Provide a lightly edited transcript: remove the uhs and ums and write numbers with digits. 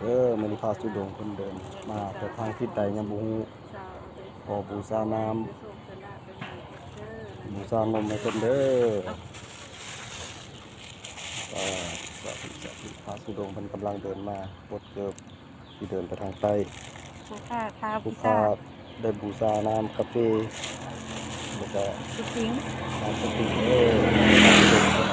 มื้อนี้พาสุดงเพิ่นเดินมาแต่ทางทิศใดยังบ่ฮู้ขอบูชาน้ำบูชานมให้เพิ่นเด้อสาธุพาสุดงเพิ่นกำลังเดินมาบดเกิบที่เดินไปทางใต้ผู้ค่าท้าผู้ผู้ค้าชาได้บูชาน้ำกาแฟแล้วก็สุสิงน้ำสติพาสุดง